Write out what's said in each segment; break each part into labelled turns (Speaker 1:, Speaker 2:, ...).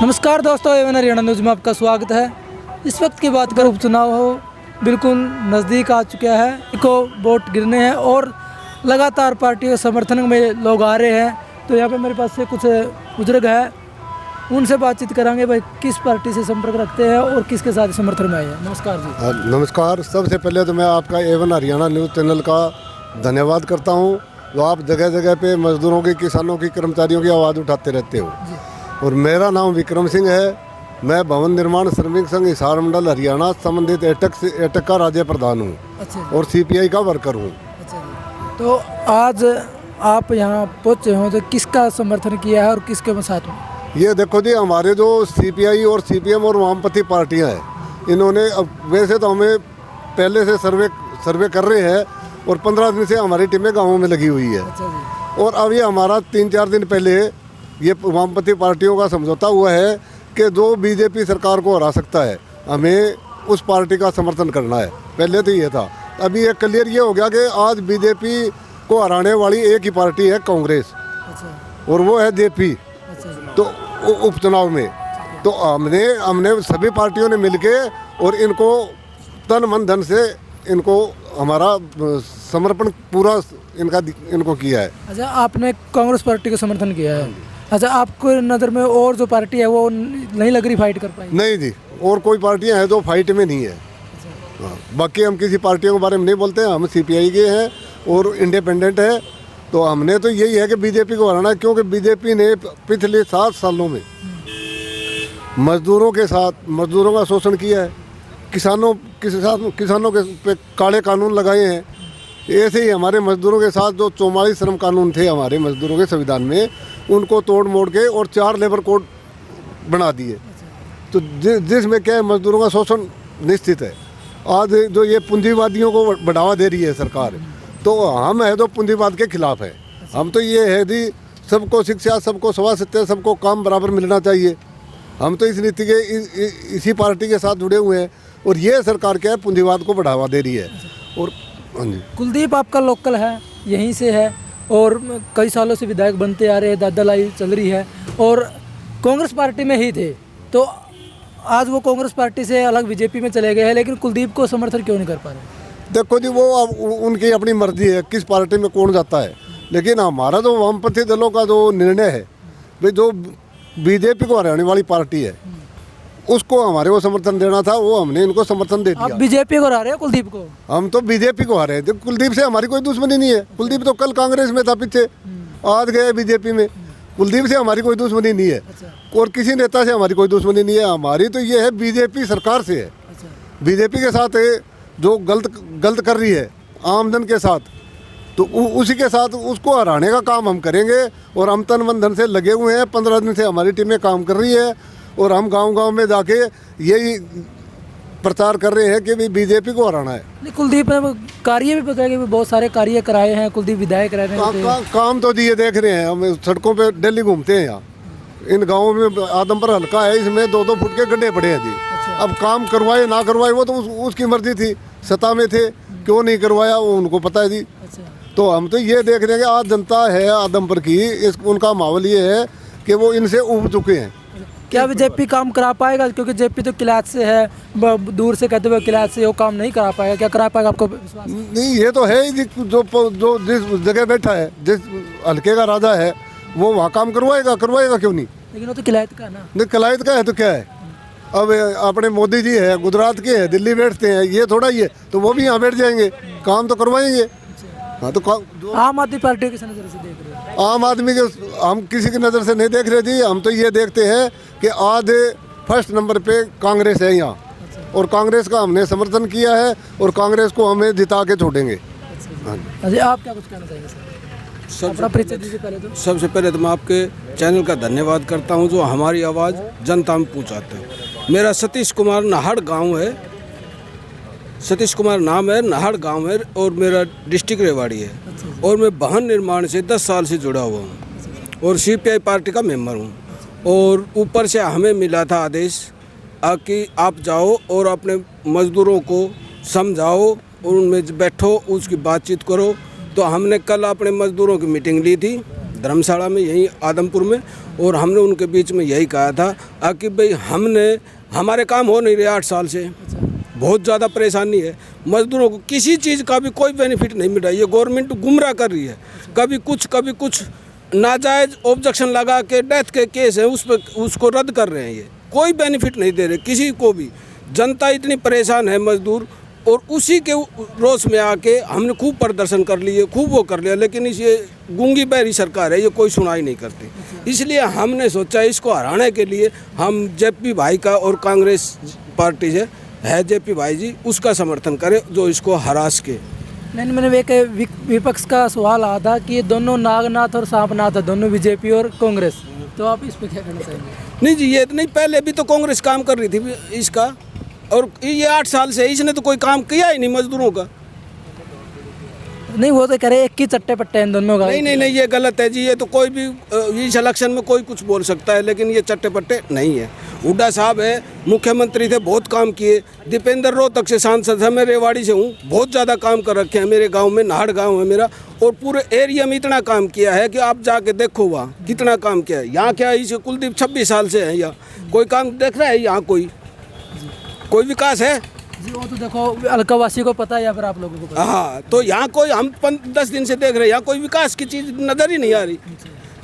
Speaker 1: नमस्कार दोस्तों, Avon Haryana news में आपका स्वागत है। इस वक्त की बात करें, उपचुनाव हो बिल्कुल नज़दीक आ चुका है, को वोट गिरने हैं और लगातार पार्टी के समर्थन में लोग आ रहे हैं। तो यहाँ पे मेरे पास से कुछ बुजुर्ग हैं, उनसे बातचीत करांगे भाई किस पार्टी से संपर्क रखते हैं और किसके साथ समर्थन में आए हैं। नमस्कार जी।
Speaker 2: नमस्कार। सबसे पहले तो मैं आपका एवन हरियाणा न्यूज़ चैनल का धन्यवाद करता हूँ, जो आप जगह जगह पे मजदूरों की, किसानों की, कर्मचारियों की आवाज़ उठाते रहते हो। और मेरा नाम विक्रम सिंह है। मैं भवन निर्माण श्रमिक संघ हिसार मंडल हरियाणा संबंधित एटक का राज्य प्रधान हूँ।
Speaker 1: अच्छा
Speaker 2: और सीपीआई का वर्कर हूँ।
Speaker 1: अच्छा जी। तो आज आप यहाँ पहुँचे हो तो किसका समर्थन किया है और किसके साथ में?
Speaker 2: ये देखो जी, हमारे जो सीपीआई और सीपीएम और वामपंथी पार्टियाँ हैं, इन्होंने अब वैसे तो हमें पहले से सर्वे कर रहे हैं और 15 दिन से हमारी टीमें गाँवों में लगी हुई है।
Speaker 1: अच्छा जी।
Speaker 2: और अब ये हमारा 3-4 दिन पहले ये वामपंथी पार्टियों का समझौता हुआ है कि जो बीजेपी सरकार को हरा सकता है, हमें उस पार्टी का समर्थन करना है। पहले तो ये था, अभी एक क्लियर ये हो गया कि आज बीजेपी को हराने वाली एक ही पार्टी है, कांग्रेस।
Speaker 1: अच्छा।
Speaker 2: और वो है जेपी।
Speaker 1: अच्छा।
Speaker 2: तो उपचुनाव में तो हमने सभी पार्टियों ने मिलके और इनको तन मन धन से इनको हमारा समर्पण पूरा इनको किया है।
Speaker 1: अच्छा, आपने कांग्रेस पार्टी का समर्थन किया है। अच्छा, आपको नज़र में और जो पार्टी है वो नहीं लग रही फाइट कर पाएगी?
Speaker 2: नहीं जी, और कोई पार्टियां हैं जो फाइट में नहीं है। हाँ, बाकी हम किसी पार्टियों के बारे में नहीं बोलते हैं। हम सीपीआई के हैं और इंडिपेंडेंट है। तो हमने तो यही है कि बीजेपी को हराना, क्योंकि बीजेपी ने पिछले 7 सालों में मजदूरों का शोषण किया है। किसानों के पे काले कानून लगाए हैं। ऐसे ही हमारे मजदूरों के साथ जो 44 श्रम कानून थे हमारे मजदूरों के संविधान में, उनको तोड़ मोड़ के और 4 लेबर कोड बना दिए। तो जिसमें क्या है, मजदूरों का शोषण निश्चित है। आज जो ये पूंजीवादियों को बढ़ावा दे रही है सरकार, तो हम है तो पूंजीवाद के खिलाफ है। हम तो ये है जी, सबको शिक्षा, सबको स्वास्थ्य, सबको काम बराबर मिलना चाहिए। हम तो इस नीति के इसी पार्टी के साथ जुड़े हुए हैं। और ये सरकार क्या है, पूंजीवाद को बढ़ावा दे रही है। और हाँ जी,
Speaker 1: कुलदीप आपका लोकल है, यहीं से है और कई सालों से विधायक बनते आ रहे हैं, दादालाई चल रही है और कांग्रेस पार्टी में ही थे। तो आज वो कांग्रेस पार्टी से अलग बीजेपी में चले गए हैं, लेकिन कुलदीप को समर्थन क्यों नहीं कर पा रहे?
Speaker 2: देखो जी, वो अब उनकी अपनी मर्जी है किस पार्टी में कौन जाता है। लेकिन हमारा जो वामपंथी दलों का जो निर्णय है, भाई जो बीजेपी को हराने वाली पार्टी है, उसको हमारे को समर्थन देना था। वो हमने इनको समर्थन दे दिया।
Speaker 1: आप बीजेपी को हरा रहे हो कुलदीप को?
Speaker 2: हम तो बीजेपी को हरा रहे थे। कुलदीप से हमारी कोई दुश्मनी नहीं है। कुलदीप तो कल कांग्रेस में था, पीछे आज गए बीजेपी में। कुलदीप से हमारी कोई दुश्मनी नहीं है।
Speaker 1: अच्छा।
Speaker 2: और किसी नेता से हमारी कोई दुश्मनी नहीं है। हमारी तो ये है बीजेपी सरकार से है।
Speaker 1: अच्छा।
Speaker 2: बीजेपी के साथ है जो गलत कर रही है आमदन के साथ, तो उसी के साथ उसको हराने का काम हम करेंगे। और हम तन मन धन से लगे हुए हैं। 15 दिन से हमारी टीमें काम कर रही है और हम गांव-गांव में जाके यही प्रचार कर रहे हैं कि भी बीजेपी को हराना है।
Speaker 1: नहीं, कुलदीप ने कार्य भी बताया कि बहुत सारे कार्य कराए हैं। कुलदीप विधायक रह रहे हैं।
Speaker 2: काम तो जी ये देख रहे हैं, हम सड़कों पे डेली घूमते हैं। यहाँ इन गाँवों में आदमपुर हल्का है, इसमें 2-2 फुट के गड्ढे पड़े हैं जी।
Speaker 1: अच्छा।
Speaker 2: अब काम करवाए ना करवाए वो तो उसकी मर्जी थी। सत्ता में थे, क्यों नहीं करवाया वो उनको पता है जी।
Speaker 1: अच्छा।
Speaker 2: तो हम तो ये देख रहे हैं कि आज जनता है आदमपुर की, उनका माहौल ये है कि वो इनसे उब चुके हैं।
Speaker 1: क्या जेपी काम करा पाएगा? क्योंकि जेपी तो किलाट से है, दूर से कहते हुए किलाट से वो काम नहीं करा पाएगा। क्या करा पाएगा, आपको विश्वास?
Speaker 2: नहीं, ये तो है ही, जो जिस जगह बैठा है, जिस हल्के का राजा है, वो वहाँ काम करवाएगा क्यों नहीं?
Speaker 1: लेकिन वो तो किलायत का है ना।
Speaker 2: नहीं, कलायत का है तो क्या है। अब अपने मोदी जी है, गुजरात के हैं, दिल्ली बैठते हैं, ये थोड़ा ही है। तो वो भी यहाँ बैठ जाएंगे, काम तो करवाएंगे। हाँ, तो
Speaker 1: आम आदमी पार्टी किस नजर से देख रहे हैं?
Speaker 2: आम आदमी के हम किसी की नज़र से नहीं देख रहे जी। हम तो ये देखते हैं कि आज फर्स्ट नंबर पे कांग्रेस है यहाँ। अच्छा। और कांग्रेस का हमने समर्थन किया है और कांग्रेस को हमें जिता के छोड़ेंगे।
Speaker 1: अच्छा, आप क्या कुछ कहना चाहेंगे सर? अपना परिचय दीजिए पहले तो।
Speaker 3: सबसे पहले तो मैं आपके चैनल का धन्यवाद करता हूं, जो हमारी आवाज़ जनता में पहुंचाते हैं। मेरा सतीश कुमार नाहड़ गांव है, सतीश कुमार नाम है, नाहड़ गांव है और मेरा डिस्ट्रिक्ट रेवाड़ी है। और मैं भवन निर्माण से 10 साल से जुड़ा हुआ हूँ और सीपीआई पार्टी का मेंबर हूँ। और ऊपर से हमें मिला था आदेश कि आप जाओ और अपने मज़दूरों को समझाओ और उनमें बैठो, उसकी बातचीत करो। तो हमने कल अपने मज़दूरों की मीटिंग ली थी धर्मशाला में, यहीं आदमपुर में, और हमने उनके बीच में यही कहा था कि भाई हमारे काम हो नहीं रहे 8 साल से, बहुत ज़्यादा परेशानी है मजदूरों को, किसी चीज़ का भी कोई बेनिफिट नहीं मिल रहा है। ये गवर्नमेंट गुमराह कर रही है, कभी कुछ नाजायज़ ऑब्जेक्शन लगा के डेथ के केस है उस पर उसको रद्द कर रहे हैं। ये कोई बेनिफिट नहीं दे रहे किसी को भी। जनता इतनी परेशान है मजदूर, और उसी के रोष में आके हमने खूब प्रदर्शन कर लिए, खूब वो कर लिया, लेकिन ये गूंगी बहरी सरकार है, ये कोई सुनाई नहीं करती। इसलिए हमने सोचा इसको हराने के लिए हम जेपी भाई का और कांग्रेस पार्टी से है जेपी भाई जी, उसका समर्थन करें जो इसको हरा सके।
Speaker 1: नहीं, मैंने एक विपक्ष का सवाल आया था कि ये दोनों नागनाथ और सांपनाथ है, दोनों बीजेपी और कांग्रेस, तो आप इस पर क्या कहना चाहेंगे?
Speaker 3: नहीं जी, ये नहीं, पहले भी तो कांग्रेस काम कर रही थी इसका, और ये 8 साल से इसने तो कोई काम किया ही नहीं मजदूरों का।
Speaker 1: नहीं, वो तो कह रहे एक ही चट्टे पट्टे इन दोनों का।
Speaker 3: नहीं, ये गलत है जी। ये तो कोई भी इस इलेक्शन में कोई कुछ बोल सकता है, लेकिन ये चट्टे पट्टे नहीं है। हुड्डा साहब है, मुख्यमंत्री थे, बहुत काम किए। दीपेंद्र रोहतक से सांसद है, मैं रेवाड़ी से हूँ, बहुत ज़्यादा काम कर रखे हैं मेरे गांव में, नाहड़ गांव है मेरा, और पूरे एरिया में इतना काम किया है कि आप जाके देखो वहाँ कितना काम किया है। यहाँ क्या इसे कुलदीप 26 साल से है, यहाँ कोई काम देख रहा है? यहाँ कोई विकास है
Speaker 1: जी? वो तो देखो अलकावासी को पता है या फिर आप लोगों को पता है?
Speaker 3: हाँ, तो यहाँ कोई हम 10 दिन से देख रहे हैं, यहाँ कोई विकास की चीज़ नज़र ही नहीं आ रही।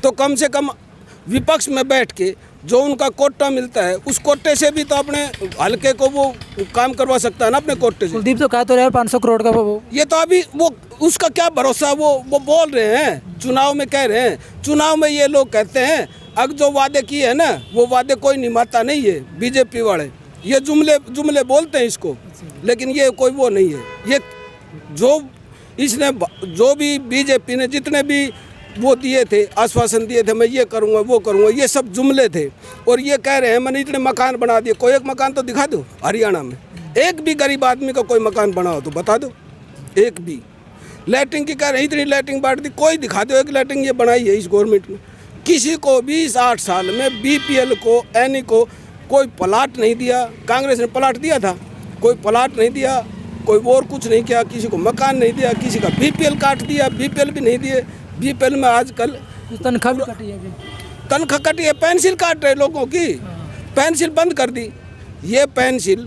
Speaker 3: तो कम से कम विपक्ष में बैठ के जो उनका कोटा मिलता है, उस कोटे से भी तो अपने हल्के को वो काम करवा सकता है ना, अपने कोटे से।
Speaker 1: कुलदीप तो कहा तो रहे 500 करोड़ का वो।
Speaker 3: ये तो अभी वो उसका क्या भरोसा, वो बोल रहे हैं, चुनाव में कह रहे हैं। चुनाव में ये लोग कहते हैं अब जो वादे किए हैं ना, वो वादे कोई निभाता नहीं है। बीजेपी वाले ये जुमले बोलते हैं इसको, लेकिन ये कोई वो नहीं है। ये जो भी बीजेपी ने जितने भी वो दिए थे, आश्वासन दिए थे, मैं ये करूँगा वो करूँगा, ये सब जुमले थे। और ये कह रहे हैं मैंने इतने मकान बना दिए। कोई एक मकान तो दिखा दो हरियाणा में, एक भी गरीब आदमी का कोई मकान बना हो तो बता दो, एक भी। लैट्रिन की कह रहे इतनी लैट्रिन बांट दी, कोई दिखा दो एक लैट्रिन ये बनाई है इस गवर्नमेंट ने। किसी को भी इस 8 साल में बीपीएल को, एनी को कोई प्लाट नहीं दिया। कांग्रेस ने प्लाट दिया था, कोई प्लाट नहीं दिया, कोई और कुछ नहीं किया, किसी को मकान नहीं दिया, किसी का बीपीएल काट दिया, बीपीएल भी नहीं दिए। बीपीएल में आजकल
Speaker 1: तनख्वाह भी कटी है,
Speaker 3: तनख्वाह कटी है, पेंसिल काट रहे लोगों की, पेंसिल बंद कर दी। ये पेंसिल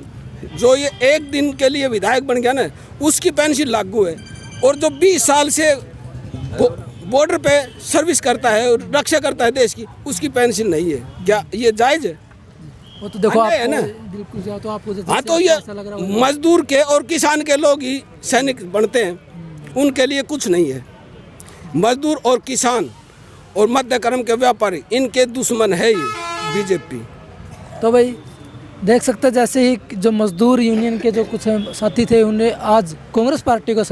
Speaker 3: जो ये 1 दिन के लिए विधायक बन गया ना, उसकी पेंसिल लागू है। और जो 20 साल से बॉर्डर पे सर्विस करता है और रक्षा करता है देश की, उसकी पेंसिल नहीं है। क्या ये जायज़ है?
Speaker 1: वो तो देखो
Speaker 3: है ना,
Speaker 1: बिल्कुल जाओ तो आपको
Speaker 3: हाँ, तो ये मजदूर के और किसान के लोग ही सैनिक बनते हैं, उनके लिए कुछ नहीं है। मजदूर और किसान और मध्यक्रम के व्यापारी, इनके दुश्मन है ये बीजेपी।
Speaker 1: तो भाई देख सकते हैं जैसे ही जो मजदूर यूनियन के जो कुछ साथी थे, उन्हें आज कांग्रेस पार्टी को